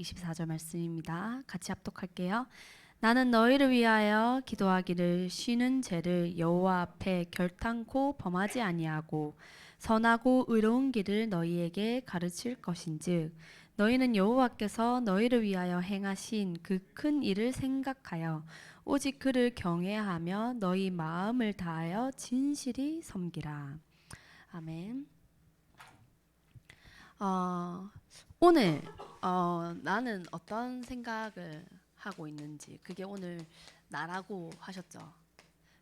24절 말씀입니다. 같이 합독할게요. 나는 너희를 위하여 기도하기를 쉬는 죄를 여호와 앞에 결탄코 범하지 아니하고 선하고 의로운 길을 너희에게 가르칠 것인즉 너희는 여호와께서 너희를 위하여 행하신 그 큰 일을 생각하여 오직 그를 경외하며 너희 마음을 다하여 진실이 섬기라. 아멘. 오늘 나는 어떤 생각을 하고 있는지 그게 오늘 나라고 하셨죠.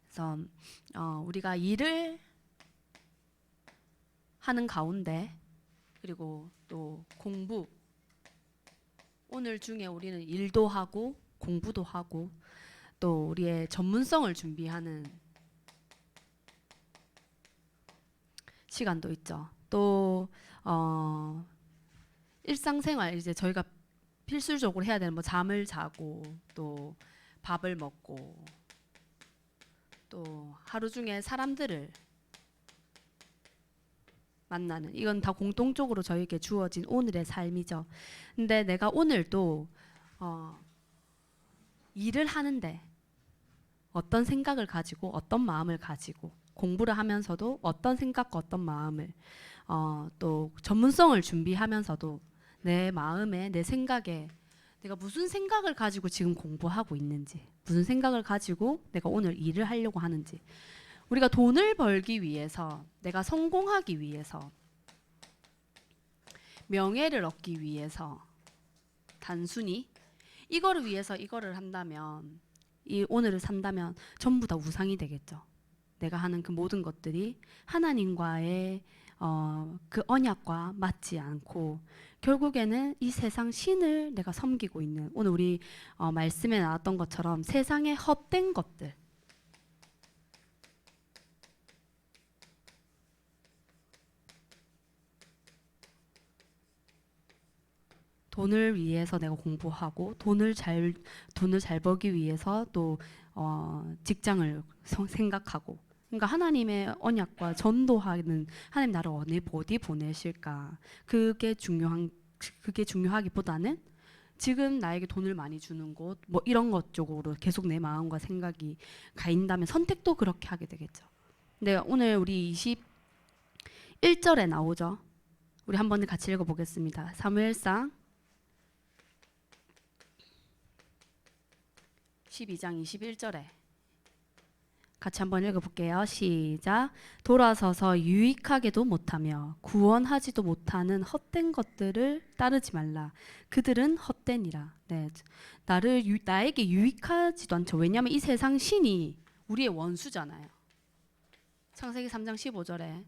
그래서 우리가 일을 하는 가운데 그리고 또 공부 오늘 중에 우리는 일도 하고 공부도 하고 또 우리의 전문성을 준비하는 시간도 있죠. 또 일상생활 이제 저희가 필수적으로 해야 되는 뭐 잠을 자고 또 밥을 먹고 또 하루 중에 사람들을 만나는 이건 다 공통적으로 저에게 주어진 오늘의 삶이죠. 근데 내가 오늘도 일을 하는데 어떤 생각을 가지고 어떤 마음을 가지고 공부를 하면서도 어떤 생각과 어떤 마음을 또 전문성을 준비하면서도 내 마음에 내 생각에 내가 무슨 생각을 가지고 지금 공부하고 있는지 무슨 생각을 가지고 내가 오늘 일을 하려고 하는지 우리가 돈을 벌기 위해서 내가 성공하기 위해서 명예를 얻기 위해서 단순히 이거를 위해서 이거를 한다면 이 오늘을 산다면 전부 다 우상이 되겠죠. 내가 하는 그 모든 것들이 하나님과의 그 언약과 맞지 않고 결국에는 이 세상 신을 내가 섬기고 있는 오늘 우리 말씀에 나왔던 것처럼 세상의 헛된 것들 돈을 위해서 내가 공부하고 돈을 잘 벌기 위해서 또 직장을 생각하고 그러니까 하나님의 언약과 전도하는 하나님 나를 어디 보내실까 그게 중요하기보다는 지금 나에게 돈을 많이 주는 곳 뭐 이런 것 쪽으로 계속 내 마음과 생각이 가 있다면 선택도 그렇게 하게 되겠죠. 근데 오늘 우리 21절에 나오죠. 우리 한번 같이 읽어보겠습니다. 사무엘상 12장 21절에 같이 한번 읽어볼게요. 시작. 돌아서서 유익하게도 못하며 구원하지도 못하는 헛된 것들을 따르지 말라. 그들은 헛되니라. 네, 나에게 유익하지도 않죠. 왜냐하면 이 세상 신이 우리의 원수잖아요. 창세기 3장 15절에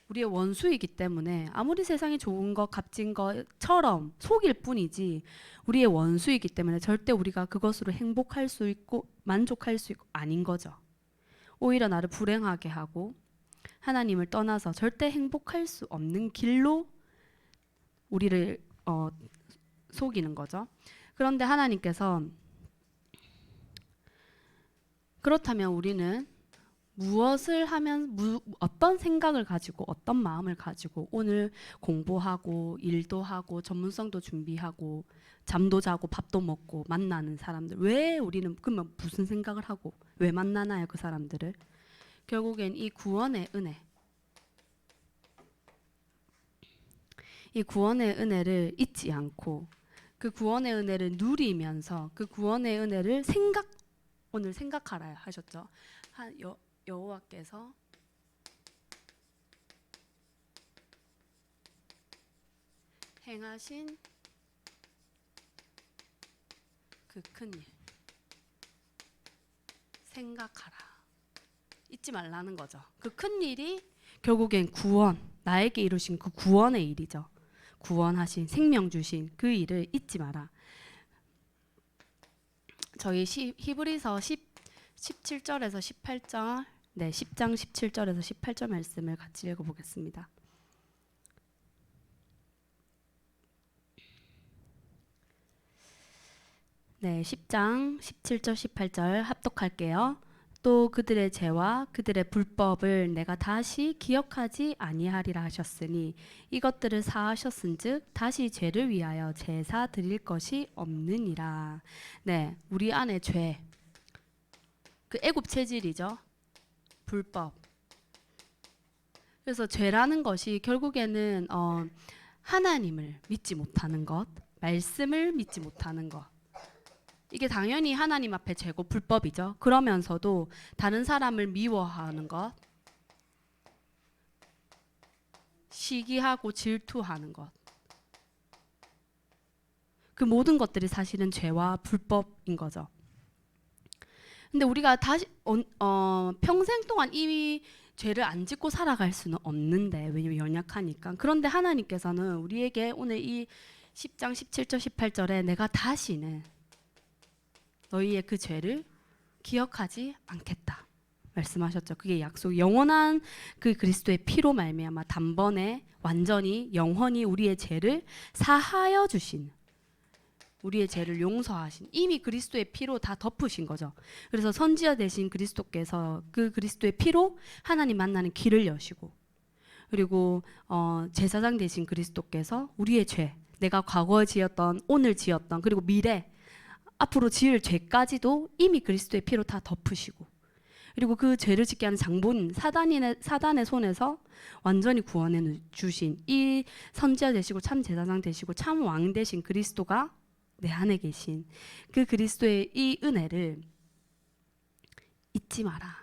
우리의 원수이기 때문에 아무리 세상이 좋은 것 값진 것처럼 속일 뿐이지 우리의 원수이기 때문에 절대 우리가 그것으로 행복할 수 있고 만족할 수 있고 아닌 거죠. 오히려 나를 불행하게 하고 하나님을 떠나서 절대 행복할 수 없는 길로 우리를 속이는 거죠. 그런데 하나님께서 그렇다면 우리는 무엇을 하면 어떤 생각을 가지고 어떤 마음을 가지고 오늘 공부하고 일도 하고 전문성도 준비하고 잠도 자고 밥도 먹고 만나는 사람들 왜 우리는 그러면 무슨 생각을 하고 왜 만나나요 그 사람들을 결국엔 이 구원의 은혜를 잊지 않고 그 구원의 은혜를 누리면서 그 구원의 은혜를 오늘 생각하라 하셨죠. 여호와께서 행하신 그 큰 일 생각하라. 잊지 말라는 거죠. 그 큰 일이 결국엔 구원, 나에게 이루신 그 구원의 일이죠. 구원하신 생명 주신 그 일을 잊지 마라. 저희 히브리서 17절에서 18절 네, 10장 17절에서 18절 말씀을 같이 읽어보겠습니다. 네, 10장 17절 18절 합독할게요. 또 그들의 죄와 그들의 불법을 내가 다시 기억하지 아니하리라 하셨으니 이것들을 사하셨은즉 다시 죄를 위하여 제사 드릴 것이 없느니라. 네, 우리 안에 죄, 그 애굽 체질이죠. 불법. 그래서 죄라는 것이 결국에는 하나님을 믿지 못하는 것, 말씀을 믿지 못하는 것. 이게 당연히 하나님 앞에 죄고 불법이죠. 그러면서도 다른 사람을 미워하는 것, 시기하고 질투하는 것. 그 모든 것들이 사실은 죄와 불법인 거죠. 근데 우리가 다시 평생 동안 이 죄를 안 짓고 살아갈 수는 없는데, 왜냐면 연약하니까. 그런데 하나님께서는 우리에게 오늘 이 10장 17절 18절에 내가 다시는 너희의 그 죄를 기억하지 않겠다 말씀하셨죠. 그게 약속, 영원한 그 그리스도의 피로 말미암아 단번에 완전히 영원히 우리의 죄를 사하여 주신, 우리의 죄를 용서하신, 이미 그리스도의 피로 다 덮으신 거죠. 그래서 선지자 되신 그리스도께서 그 그리스도의 피로 하나님 만나는 길을 여시고, 그리고 제사장 되신 그리스도께서 우리의 죄, 내가 과거에 지었던, 오늘 지었던, 그리고 미래 앞으로 지을 죄까지도 이미 그리스도의 피로 다 덮으시고, 그리고 그 죄를 짓게 하는 장본인 사단의 손에서 완전히 구원해 주신 이 선지자 되시고 참 제사장 되시고 참 왕 되신 그리스도가 내 안에 계신 그 그리스도의 이 은혜를 잊지 마라.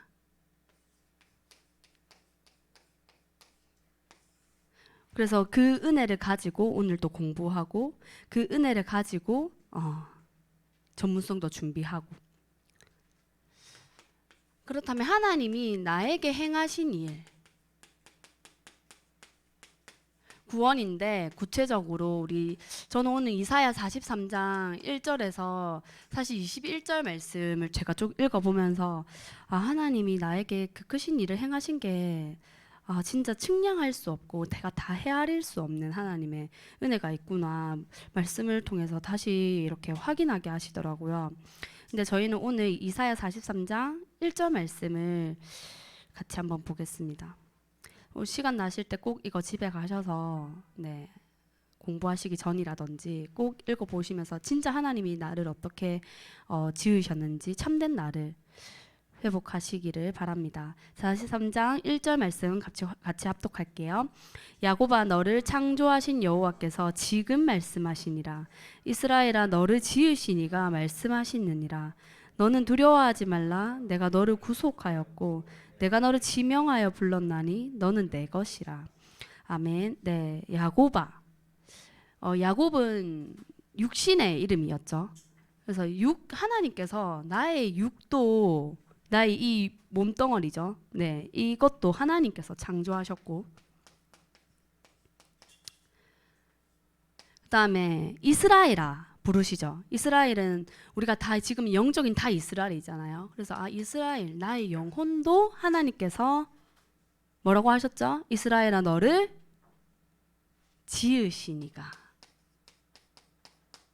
그래서 그 은혜를 가지고 오늘도 공부하고, 그 은혜를 가지고 전문성도 준비하고. 그렇다면 하나님이 나에게 행하신 일, 구원인데 구체적으로 저는 오늘 이사야 43장 1절에서 사실 21절 말씀을 제가 쭉 읽어보면서 하나님이 나에게 그 크신 일을 행하신 게 진짜 측량할 수 없고 내가 다 헤아릴 수 없는 하나님의 은혜가 있구나 말씀을 통해서 다시 이렇게 확인하게 하시더라고요. 근데 저희는 오늘 이사야 43장 1절 말씀을 같이 한번 보겠습니다. 시간 나실 때 꼭 이거 집에 가셔서 공부하시기 전이라든지 꼭 읽어보시면서 진짜 하나님이 나를 어떻게 지으셨는지 참된 나를 회복하시기를 바랍니다. 43장 1절 말씀 같이 합독할게요. 야곱아 너를 창조하신 여호와께서 지금 말씀하시니라. 이스라엘아 너를 지으신 이가 말씀하시느니라. 너는 두려워하지 말라. 내가 너를 구속하였고 내가 너를 지명하여 불렀나니 너는 내 것이라. 아멘. 네, 야곱아. 야곱은 육신의 이름이었죠. 그래서 하나님께서 나의 육도, 나의 이 몸덩어리죠. 네, 이것도 하나님께서 창조하셨고, 그다음에 이스라엘아 부르시죠. 이스라엘은 우리가 다 지금 영적인 다 이스라엘이잖아요. 그래서 이스라엘 나의 영혼도 하나님께서 뭐라고 하셨죠? 이스라엘아 너를 지으시니가.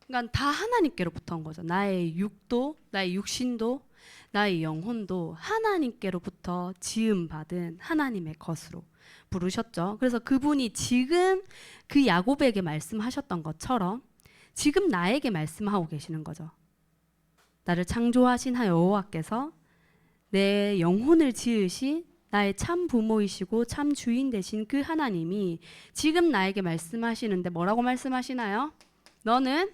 그러니까 다 하나님께로부터 온 거죠. 나의 육도, 나의 육신도, 나의 영혼도 하나님께로부터 지음받은 하나님의 것으로 부르셨죠. 그래서 그분이 지금 그 야곱에게 말씀하셨던 것처럼 지금 나에게 말씀하고 계시는 거죠. 나를 창조하신 여호와께서 내 영혼을 지으신 나의 참 부모이시고 참 주인 되신 그 하나님이 지금 나에게 말씀하시는데 뭐라고 말씀하시나요? 너는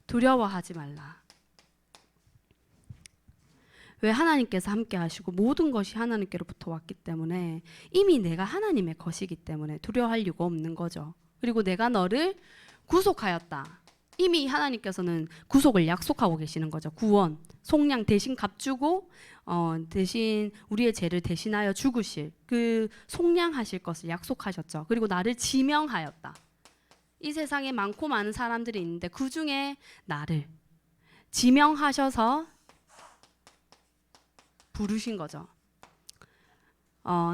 두려워하지 말라. 왜? 하나님께서 함께 하시고 모든 것이 하나님께로부터 왔기 때문에 이미 내가 하나님의 것이기 때문에 두려워할 이유가 없는 거죠. 그리고 내가 너를 구속하였다. 이미 하나님께서는 구속을 약속하고 계시는 거죠. 구원, 속량 대신 값주고 대신 우리의 죄를 대신하여 죽으실 그 속량하실 것을 약속하셨죠. 그리고 나를 지명하였다. 이 세상에 많고 많은 사람들이 있는데 그 중에 나를 지명하셔서 부르신 거죠.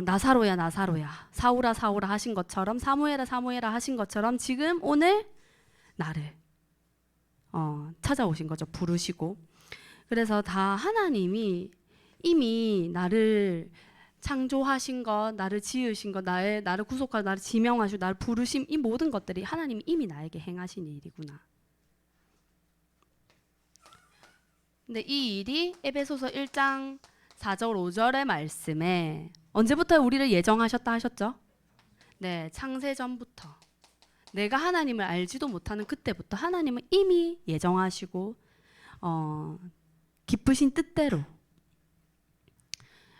나사로야 나사로야, 사울아 사울아 하신 것처럼, 사무엘아 사무엘아 하신 것처럼 지금 오늘 나를 찾아오신 거죠. 부르시고. 그래서 다 하나님이 이미 나를 창조하신 것, 나를 지으신 것, 나를 구속하고 나를 지명하시고 나를 부르심, 이 모든 것들이 하나님이 이미 나에게 행하신 일이구나. 근데 이 일이 에베소서 1장 4절 5절의 말씀에 언제부터 우리를 예정하셨다 하셨죠? 네, 창세전부터. 내가 하나님을 알지도 못하는 그때부터 하나님은 이미 예정하시고 기쁘신 뜻대로.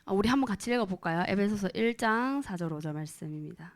우리 한번 같이 읽어볼까요? 에베소서 1장 4절 5절 말씀입니다.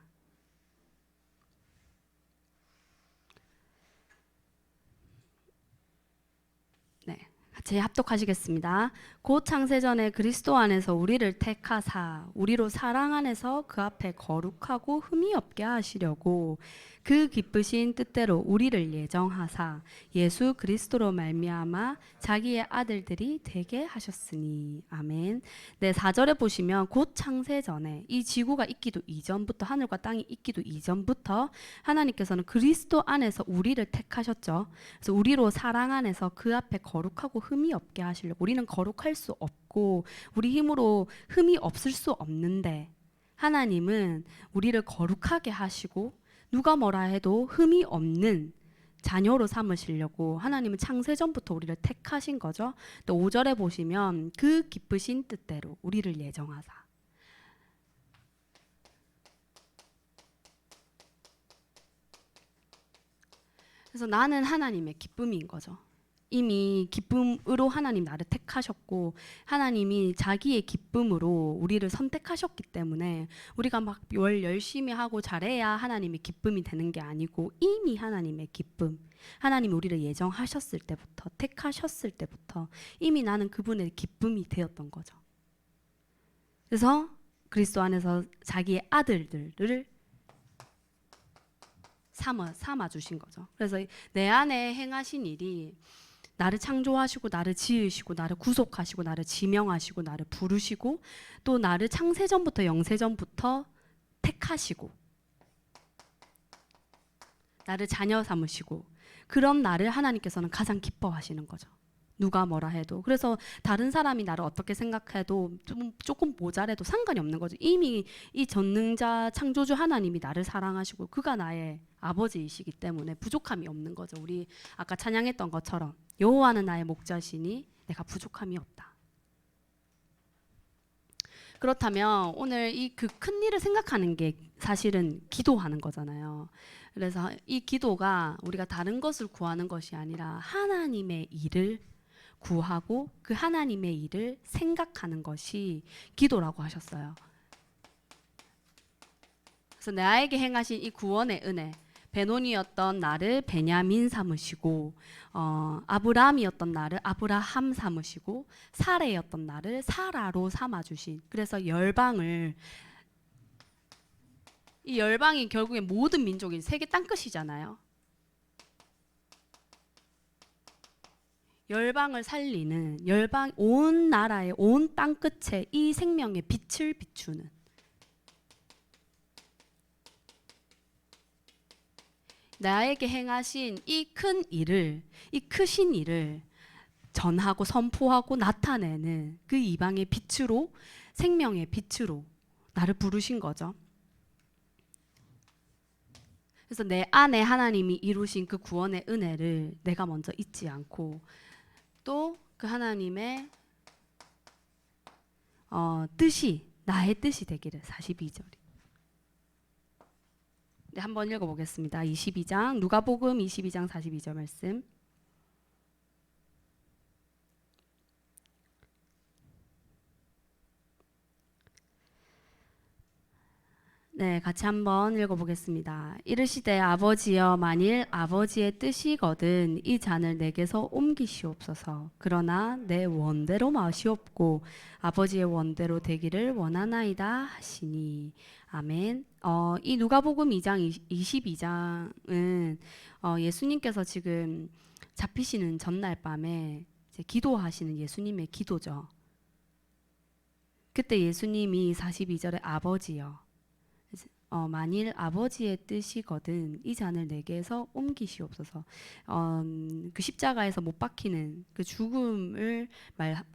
네, 같이 합독하시겠습니다. 곧 창세전에 그리스도 안에서 우리를 택하사 우리로 사랑 안에서 그 앞에 거룩하고 흠이 없게 하시려고 그 기쁘신 뜻대로 우리를 예정하사 예수 그리스도로 말미암아 자기의 아들들이 되게 하셨으니. 아멘. 네, 4절에 보시면 곧 창세전에, 이 지구가 있기도 이전부터, 하늘과 땅이 있기도 이전부터 하나님께서는 그리스도 안에서 우리를 택하셨죠. 그래서 우리로 사랑 안에서 그 앞에 거룩하고 흠이 없게 하시려고. 우리는 거룩할 수 없고 우리 힘으로 흠이 없을 수 없는데 하나님은 우리를 거룩하게 하시고 누가 뭐라 해도 흠이 없는 자녀로 삼으시려고 하나님은 창세전부터 우리를 택하신 거죠. 또 5절에 보시면 그 기쁘신 뜻대로 우리를 예정하사. 그래서 나는 하나님의 기쁨인 거죠. 이미 기쁨으로 하나님 나를 택하셨고 하나님이 자기의 기쁨으로 우리를 선택하셨기 때문에 우리가 막 열심히 하고 잘해야 하나님의 기쁨이 되는 게 아니고 이미 하나님의 기쁨, 하나님이 우리를 예정하셨을 때부터, 택하셨을 때부터 이미 나는 그분의 기쁨이 되었던 거죠. 그래서 그리스도 안에서 자기의 아들들을 삼아 주신 거죠. 그래서 내 안에 행하신 일이 나를 창조하시고 나를 지으시고 나를 구속하시고 나를 지명하시고 나를 부르시고 또 나를 창세전부터 영세전부터 택하시고 나를 자녀 삼으시고 그런 나를 하나님께서는 가장 기뻐하시는 거죠. 누가 뭐라 해도. 그래서 다른 사람이 나를 어떻게 생각해도 조금 모자라도 상관이 없는 거죠. 이미 이 전능자 창조주 하나님이 나를 사랑하시고 그가 나의 아버지이시기 때문에 부족함이 없는 거죠. 우리 아까 찬양했던 것처럼 여호와는 나의 목자시니 내가 부족함이 없다. 그렇다면 오늘 이 그 큰 일을 생각하는 게 사실은 기도하는 거잖아요. 그래서 이 기도가 우리가 다른 것을 구하는 것이 아니라 하나님의 일을 구하고 그 하나님의 일을 생각하는 것이 기도라고 하셨어요. 그래서 나에게 행하신 이 구원의 은혜, 베노니였던 나를 베냐민 삼으시고 아브라함이었던 나를 아브라함 삼으시고 사레였던 나를 사라로 삼아주신. 그래서 이 열방이 결국에 모든 민족이 세계 땅끝이잖아요. 열방을 살리는, 열방 온 나라의 온 땅끝에 이 생명의 빛을 비추는 나에게 행하신 이 큰 일을, 이 크신 일을 전하고 선포하고 나타내는 그 이방의 빛으로, 생명의 빛으로 나를 부르신 거죠. 그래서 내 안에 하나님이 이루신 그 구원의 은혜를 내가 먼저 잊지 않고 또 그 하나님의 뜻이 나의 뜻이 되기를. 42절이. 네, 한번 읽어보겠습니다. 22장 누가복음 22장 42절 말씀. 네, 같이 한번 읽어보겠습니다. 이르시되 아버지여 만일 아버지의 뜻이거든 이 잔을 내게서 옮기시옵소서. 그러나 내 원대로 마시옵고 아버지의 원대로 되기를 원하나이다 하시니. 아멘. 이 누가복음 2장 22장은 예수님께서 지금 잡히시는 전날 밤에 이제 기도하시는 예수님의 기도죠. 그때 예수님이 42절에 아버지여 만일 아버지의 뜻이거든 이 잔을 내게서 옮기시옵소서. 그 십자가에서 못 박히는 그 죽음을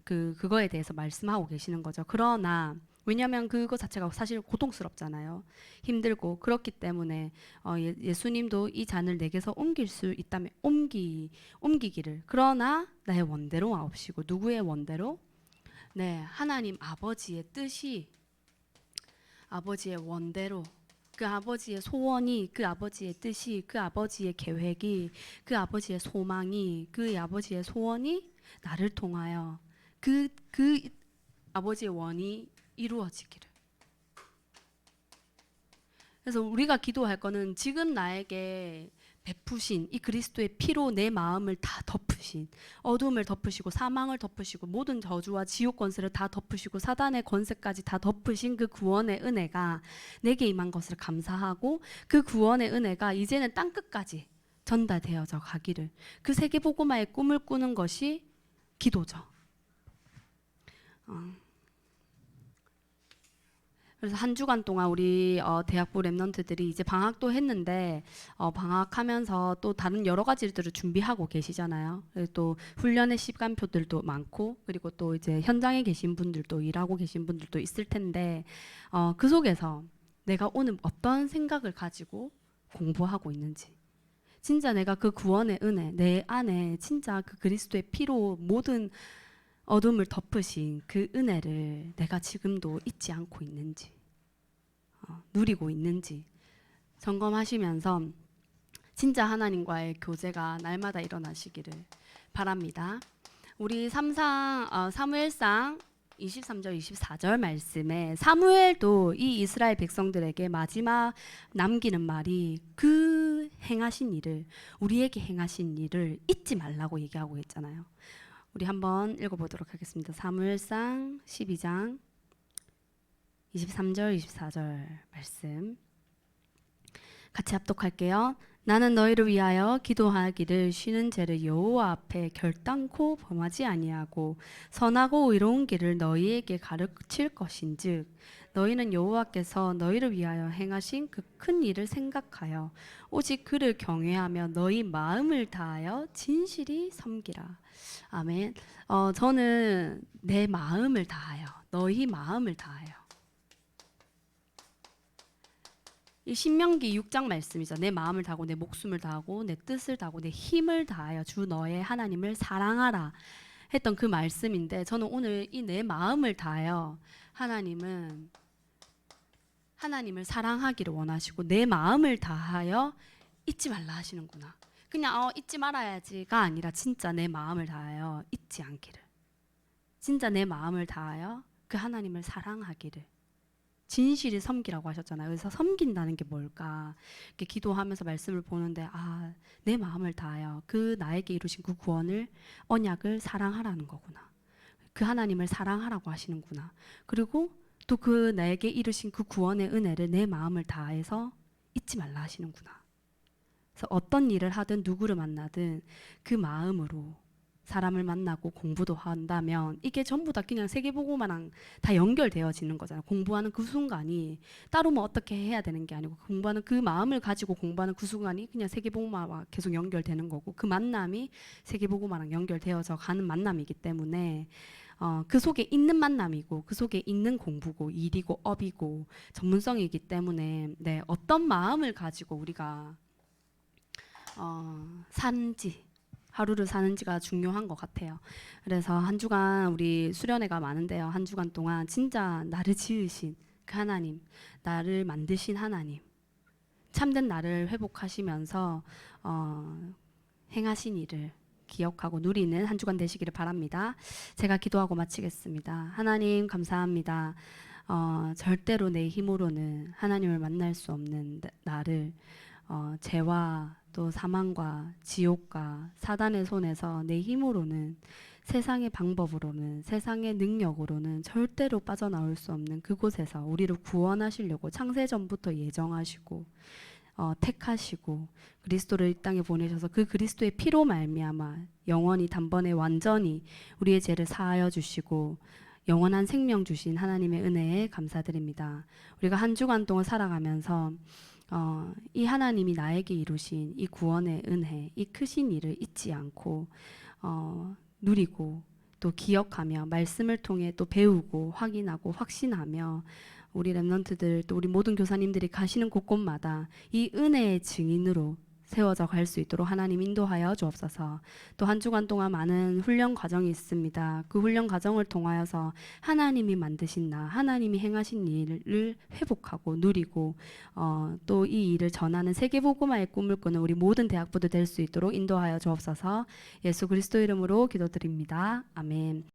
그거에 대해서 말씀하고 계시는 거죠. 그러나 왜냐하면 그거 자체가 사실 고통스럽잖아요. 힘들고 그렇기 때문에 예수님도 이 잔을 내게서 옮길 수 있다면 옮기기를. 그러나 나의 원대로 마옵시고 누구의 원대로? 네, 하나님 아버지의 뜻이 아버지의 원대로 그 아버지의 소원이 그 아버지의 뜻이 그 아버지의 계획이 그 아버지의 소망이 그 아버지의 소원이 나를 통하여 그 아버지의 원이 이루어지기를. 그래서 우리가 기도할 거는 지금 나에게 베푸신 이 그리스도의 피로 내 마음을 다 덮으신, 어둠을 덮으시고 사망을 덮으시고 모든 저주와 지옥 권세를 다 덮으시고 사단의 권세까지 다 덮으신 그 구원의 은혜가 내게 임한 것을 감사하고 그 구원의 은혜가 이제는 땅끝까지 전달되어져 가기를, 그 세계복음화의 꿈을 꾸는 것이 기도죠. 그래서 한 주간 동안 우리 대학부 랩런트들이 이제 방학도 했는데 방학하면서 또 다른 여러 가지들을 준비하고 계시잖아요. 또 훈련의 시간표들도 많고, 그리고 또 이제 현장에 계신 분들도 일하고 계신 분들도 있을 텐데 그 속에서 내가 오늘 어떤 생각을 가지고 공부하고 있는지, 진짜 내가 그 구원의 은혜 내 안에 진짜 그 그리스도의 피로 모든 어둠을 덮으신 그 은혜를 내가 지금도 잊지 않고 있는지, 누리고 있는지 점검하시면서 진짜 하나님과의 교제가 날마다 일어나시기를 바랍니다. 우리 사무엘상 23절 24절 말씀에 사무엘도 이 이스라엘 백성들에게 마지막 남기는 말이 그 행하신 일을, 우리에게 행하신 일을 잊지 말라고 얘기하고 있잖아요. 우리 한번 읽어보도록 하겠습니다. 사무엘상 12장 23절 24절 말씀 같이 합독할게요. 나는 너희를 위하여 기도하기를 쉬는 죄를 여호와 앞에 결단코 범하지 아니하고 선하고 의로운 길을 너희에게 가르칠 것인즉 너희는 여호와께서 너희를 위하여 행하신 그 큰 일을 생각하여 오직 그를 경외하며 너희 마음을 다하여 진실이 섬기라. 아멘. 저는 내 마음을 다하여, 너희 마음을 다하여, 이 신명기 6장 말씀이죠. 내 마음을 다하고 내 목숨을 다하고 내 뜻을 다하고 내 힘을 다하여 주 너의 하나님을 사랑하라 했던 그 말씀인데, 저는 오늘 이 내 마음을 다하여 하나님을 사랑하기를 원하시고 내 마음을 다하여 잊지 말라 하시는구나. 그냥 잊지 말아야지가 아니라 진짜 내 마음을 다하여 잊지 않기를, 진짜 내 마음을 다하여 그 하나님을 사랑하기를, 진실이 섬기라고 하셨잖아요. 그래서 섬긴다는 게 뭘까? 이렇게 기도하면서 말씀을 보는데 내 마음을 다하여 그 나에게 이루신 그 구원을, 언약을 사랑하라는 거구나. 그 하나님을 사랑하라고 하시는구나. 그리고 또 그 나에게 이루신 그 구원의 은혜를 내 마음을 다해서 잊지 말라 하시는구나. 그래서 어떤 일을 하든 누구를 만나든 그 마음으로 사람을 만나고 공부도 한다면 이게 전부 다 그냥 세계보고마랑 다 연결되어지는 거잖아요. 공부하는 그 순간이 따로 뭐 어떻게 해야 되는 게 아니고, 공부하는 그 마음을 가지고 공부하는 그 순간이 그냥 세계보고마와 계속 연결되는 거고, 그 만남이 세계보고마랑 연결되어져 가는 만남이기 때문에 그 속에 있는 만남이고 그 속에 있는 공부고 일이고 업이고 전문성이기 때문에 어떤 마음을 가지고 우리가 사는지, 하루를 사는지가 중요한 것 같아요. 그래서 한 주간 우리 수련회가 많은데요. 한 주간 동안 진짜 나를 지으신 그 하나님, 나를 만드신 하나님, 참된 나를 회복하시면서 행하신 일을 기억하고 누리는 한 주간 되시기를 바랍니다. 제가 기도하고 마치겠습니다. 하나님 감사합니다. 절대로 내 힘으로는 하나님을 만날 수 없는 나를 죄와 또 사망과 지옥과 사단의 손에서 내 힘으로는, 세상의 방법으로는, 세상의 능력으로는 절대로 빠져나올 수 없는 그곳에서 우리를 구원하시려고 창세전부터 예정하시고 택하시고 그리스도를 이 땅에 보내셔서 그 그리스도의 피로 말미암아 영원히 단번에 완전히 우리의 죄를 사하여 주시고 영원한 생명 주신 하나님의 은혜에 감사드립니다. 우리가 한 주간 동안 살아가면서 이 하나님이 나에게 이루신 이 구원의 은혜, 이 크신 일을 잊지 않고 누리고 또 기억하며 말씀을 통해 또 배우고 확인하고 확신하며 우리 렘넌트들 또 우리 모든 교사님들이 가시는 곳곳마다 이 은혜의 증인으로 세워져 갈 수 있도록 하나님 인도하여 주옵소서. 또 한 주간 동안 많은 훈련 과정이 있습니다. 그 훈련 과정을 통하여서 하나님이 만드신 나, 하나님이 행하신 일을 회복하고 누리고 또 이 일을 전하는 세계복음화의 꿈을 꾸는 우리 모든 대학부도 될 수 있도록 인도하여 주옵소서. 예수 그리스도 이름으로 기도드립니다. 아멘.